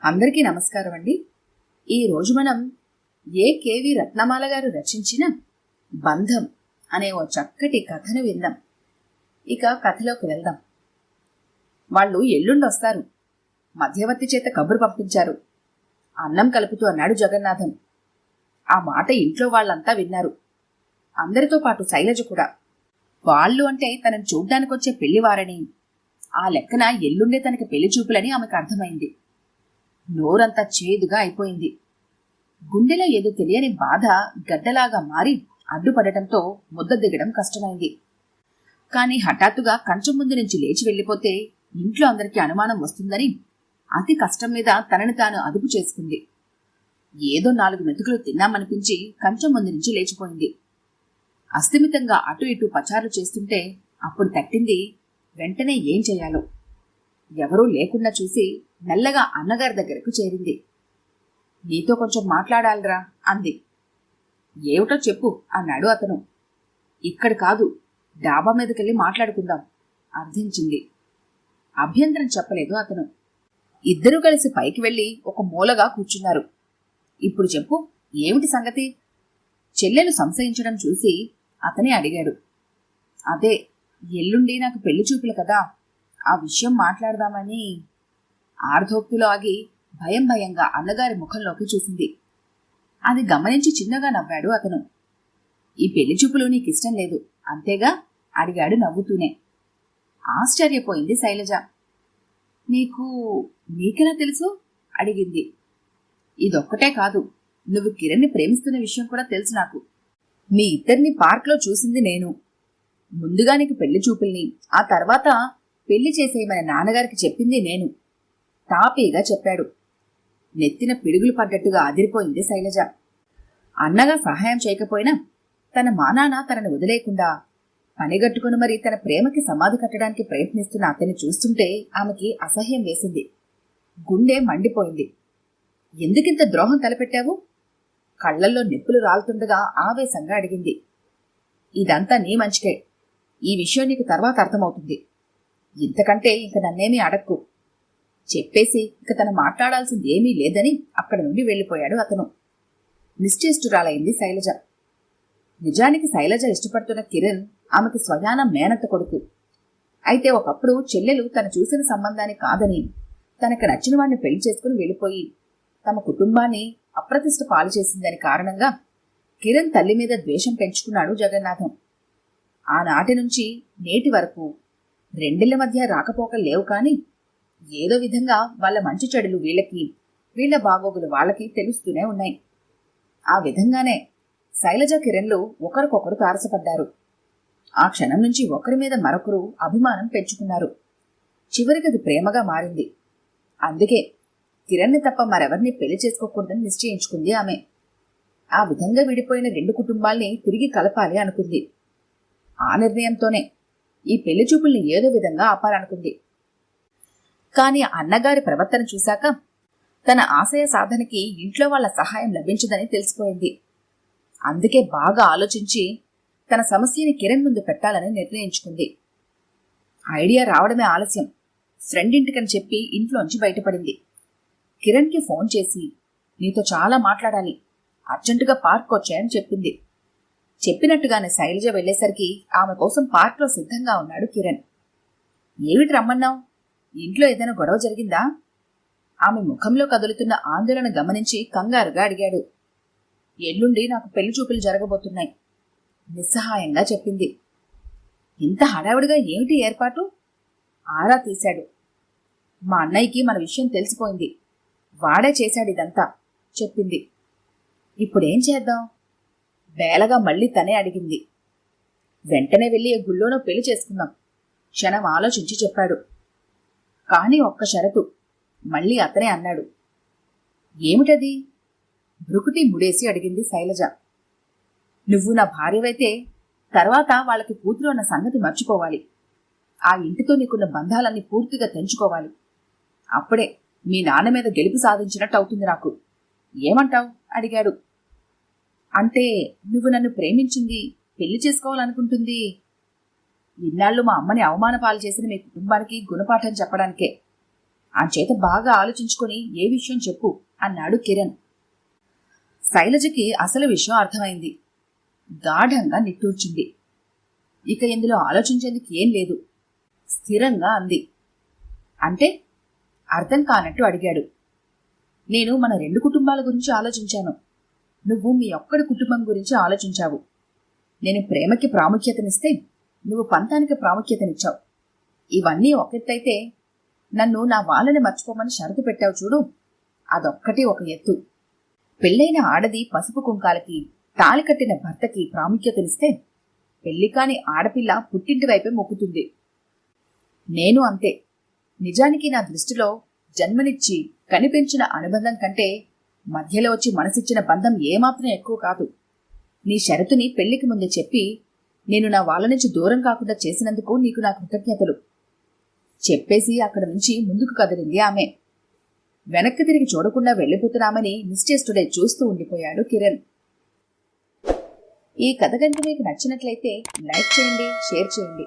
అందరికీ నమస్కారం అండి. ఈరోజు మనం కేవి రత్నమాల గారు రచించిన బంధం అనే ఓ చక్కటి కథను విందాం. ఇక కథలోకి వెళ్దాం. వాళ్ళు ఎల్లుండి వస్తారు. మధ్యవర్తి చేత కబురు పంపించారు. అన్నం కలుపుతూ అన్నాడు జగన్నాథం. ఆ మాట ఇంట్లో వాళ్ళంతా విన్నారు. అందరితో పాటు శైలజ కూడా. వాళ్ళు అంటే తనను చూడ్డానికొచ్చే పెళ్లివారని, ఆ లెక్కన ఎల్లుండే తనకి పెళ్లి చూపులని ఆమెకు అర్థమైంది. నోరంతా చేదుగా అయిపోయింది. గుండెలో ఏదో తెలియని బాధ గడ్డలాగా మారి అడ్డుపడటంతో ముద్ద దిగడం కష్టమైంది. కాని హఠాత్తుగా కంచం ముందు నుంచి లేచి వెళ్లిపోతే ఇంట్లో అందరికీ అనుమానం వస్తుందని అతి కష్టం మీద తనని తాను అదుపు చేసుకుంది. ఏదో 4 మెతుకులు తిన్నామనిపించి కంచం ముందు నుంచి లేచిపోయింది. అస్థిమితంగా అటు ఇటు పచారులు చేస్తుంటే అప్పుడు తట్టింది వెంటనే ఏం చేయాలో. ఎవరూ లేకుండా చూసి మెల్లగా అన్నగారి దగ్గరకు చేరింది. నీతో కొంచెం మాట్లాడాలిరా అంది. ఏమిటో చెప్పు అన్నాడు అతను. ఇక్కడ కాదు, డాబా మీదకెళ్ళి మాట్లాడుకుందాం అర్థించింది. అభ్యంతరం చెప్పలేదు అతను. ఇద్దరూ కలిసి పైకి వెళ్లి ఒక మూలగా కూర్చున్నారు. ఇప్పుడు చెప్పు, ఏమిటి సంగతి? చెల్లెలు సంశయించడం చూసి అతనే అడిగాడు. అదే, ఎల్లుండి నాకు పెళ్లి చూపులు కదా, ఆ విషయం మాట్లాడదామని. ఆర్ధోక్తిలో ఆగి భయం భయంగా అన్నగారి ముఖంలోకి చూసింది. అది గమనించి చిన్నగా నవ్వాడు అతను. ఈ పెళ్లి చూపులు నీకిష్టం లేదు అంతేగా అడిగాడు నవ్వుతూనే. ఆశ్చర్యపోయింది శైలజ. నీకెలా తెలుసు అడిగింది. ఇదొక్కటే కాదు, నువ్వు కిరణ్ని ప్రేమిస్తున్న విషయం కూడా తెలుసు నాకు. మీ ఇద్దరిని పార్క్లో చూసింది నేను. ముందుగా నీకు పెళ్లి చూపుల్ని, ఆ తర్వాత పెళ్లి చేసేయమని నాన్నగారికి చెప్పింది నేను తాపీగా చెప్పాడు. నెత్తిన పిడుగులు పడ్డట్టుగా అదిరిపోయింది శైలజ. అన్నగా సహాయం చేయకపోయినా తన మానాన తనని వదిలేకుండా పనిగట్టుకుని మరి తన ప్రేమకి సమాధి కట్టడానికి ప్రయత్నిస్తున్న అతన్ని చూస్తుంటే ఆమెకి అసహ్యం వేసింది. గుండె మండిపోయింది. ఎందుకింత ద్రోహం తలపెట్టావు? కళ్లల్లో నిప్పులు రాలుతుండగా ఆవేశంగా అడిగింది. ఇదంతా నీ మంచికే. ఈ విషయం నీకు తర్వాత అర్థమవుతుంది. ఇంతకంటే ఇంక నన్నేమీ అడక్కు చెప్పేసి ఇక తను మాట్లాడాల్సింది ఏమీ లేదని అక్కడి నుండి వెళ్లిపోయాడు అతను. నిశ్చేష్టురాలైంది శైలజ. నిజానికి శైలజ ఇష్టపడుతున్న కిరణ్ ఆమెకు స్వయాన మేనత్త కొడుకు. అయితే ఒకప్పుడు చెల్లెలు తను చూసిన సంబంధాన్ని కాదని తనకు నచ్చిన వాడిని పెళ్లి చేసుకుని వెళ్లిపోయి తమ కుటుంబాన్ని అప్రతిష్ట పాలు చేసిందని కారణంగా కిరణ్ తల్లి మీద ద్వేషం పెంచుకున్నాడు జగన్నాథం. ఆనాటి నుంచి నేటి వరకు రెండిళ్ల మధ్య రాకపోకలు లేవు. కాని ఏదో విధంగా వాళ్ళ మంచి చెడులు వీళ్ళకి, వీళ్ల బాగోగులు వాళ్ళకి తెలుస్తూనే ఉన్నాయి. ఆ విధంగానే శైలజ కిరణ్లు ఒకరికొకరు తారసపడ్డారు. ఆ క్షణం నుంచి ఒకరి మీద మరొకరు అభిమానం పెంచుకున్నారు. చివరికి అది ప్రేమగా మారింది. అందుకే కిరణ్ని తప్ప మరెవరిని పెళ్లి చేసుకోకూడదని నిశ్చయించుకుంది ఆమె. ఆ విధంగా విడిపోయిన 2 కుటుంబాల్ని తిరిగి కలపాలి అనుకుంది. ఆ నిర్ణయంతోనే ఈ పెళ్లి చూపుల్ని ఏదో విధంగా ఆపాలనుకుంది. కాని అన్నగారి ప్రవర్తన చూశాక తన ఆశయ సాధనకి ఇంట్లో వాళ్ల సహాయం లభించదని తెలిసిపోయింది. అందుకే బాగా ఆలోచించి తన సమస్యని కిరణ్ ముందు పెట్టాలని నిర్ణయించుకుంది. ఐడియా రావడమే ఆలస్యం. ఫ్రెండ్ ఇంటికని చెప్పి ఇంట్లోంచి బయటపడింది. కిరణ్కి ఫోన్ చేసి నీతో చాలా మాట్లాడాలి, అర్జెంటుగా పార్క్ వచ్చాయని చెప్పింది. చెప్పినట్టుగానే శైలజ వెళ్లేసరికి ఆమె కోసం పార్క్లో సిద్ధంగా ఉన్నాడు కిరణ్. ఏమిటి రమ్మన్నావు? ఇంట్లో ఏదైనా గొడవ జరిగిందా? ఆమె ముఖంలో కదులుతున్న ఆందోళన గమనించి కంగారుగా అడిగాడు. ఎల్లుండి నాకు పెళ్లి చూపులు జరగబోతున్నాయి నిస్సహాయంగా చెప్పింది. ఇంత హడావుడిగా ఏమిటి ఏర్పాటు? ఆరా తీశాడు. మా అన్నయ్యకి మన విషయం తెలిసిపోయింది. వాడే చేశాడిదంతా చెప్పింది. ఇప్పుడేం చేద్దాం? బేలగా మళ్ళీ తనే అడిగింది. వెంటనే వెళ్ళి ఏ గుళ్ళోనో పెళ్లి చేసుకుందాం క్షణం ఆలోచించి చెప్పాడు. కాని ఒక్క షరతు మళ్ళీ అతనే అన్నాడు. ఏమిటది? భృకుటి ముడేసి అడిగింది శైలజ. నువ్వు నా భార్యవైతే తర్వాత వాళ్ళకి కూతురు అన్న సంగతి మర్చిపోవాలి. ఆ ఇంటితో నీకున్న బంధాలన్నీ పూర్తిగా తెంచుకోవాలి. అప్పుడే మీ నాన్న మీద గెలుపు సాధించినట్టు అవుతుంది నాకు. ఏమంటావ్ అడిగాడు. అంటే నువ్వు నన్ను ప్రేమించింది, పెళ్లి చేసుకోవాలనుకుంటుంది ఇన్నాళ్ళు మా అమ్మని అవమానపాలు చేసిన మీ కుటుంబానికి గుణపాఠం చెప్పడానికే. అంచేత బాగా ఆలోచించుకొని ఏ విషయం చెప్పు అన్నాడు కిరణ్. శైలజకి అసలు విషయం అర్థమైంది. గాఢంగా నిట్టూర్చింది. ఇక ఇందులో ఆలోచించేందుకు ఏం లేదు, స్థిరంగా అంది. అంటే? అర్థం కానట్టు అడిగాడు. నేను మన 2 కుటుంబాల గురించి ఆలోచించాను. నువ్వు మీ ఒక్కడి కుటుంబం గురించి ఆలోచించావు. నేను ప్రేమకి ప్రాముఖ్యతనిస్తే నువ్వు పంతానికి ప్రాముఖ్యతనిచ్చావు. ఇవన్నీ ఒకెత్తైతే నన్ను నా వాళ్ళని మర్చిపోమని షరతు పెట్టావు చూడు, అదొక్కటి ఒక ఎత్తు. పెళ్ళైన ఆడది పసుపు కుంకాలకి, తాళి కట్టిన భర్తకి ప్రాముఖ్యతనిస్తే పెళ్లి కాని ఆడపిల్ల పుట్టింటి వైపే మొక్కుతుంది. నేను అంతే. నిజానికి నా దృష్టిలో జన్మనిచ్చి కనిపెంచిన అనుబంధం కంటే మధ్యలో వచ్చి మనసిచ్చిన బంధం ఏమాత్రం ఎక్కువ కాదు. నీ షరతుని పెళ్లికి ముందే చెప్పి నేను నా వాళ్ళ నుంచి దూరం కాకుండా చేసినందుకు నీకు నా కృతజ్ఞతలు చెప్పేసి అక్కడ నుంచి ముందుకు కదిలింది ఆమె. వెనక్కి తిరిగి చూడకుండా వెళ్లిపోతున్నామని నిశ్చేష్టుడై చూస్తూ ఉండిపోయాడు కిరణ్. ఈ కథ కనుక మీకు నచ్చినట్లయితే లైక్ చేయండి, షేర్ చేయండి.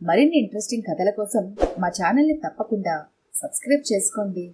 మరిన్ని ఇంట్రెస్టింగ్ కథల కోసం మా ఛానల్ని తప్పకుండా సబ్స్క్రైబ్ చేసుకోండి.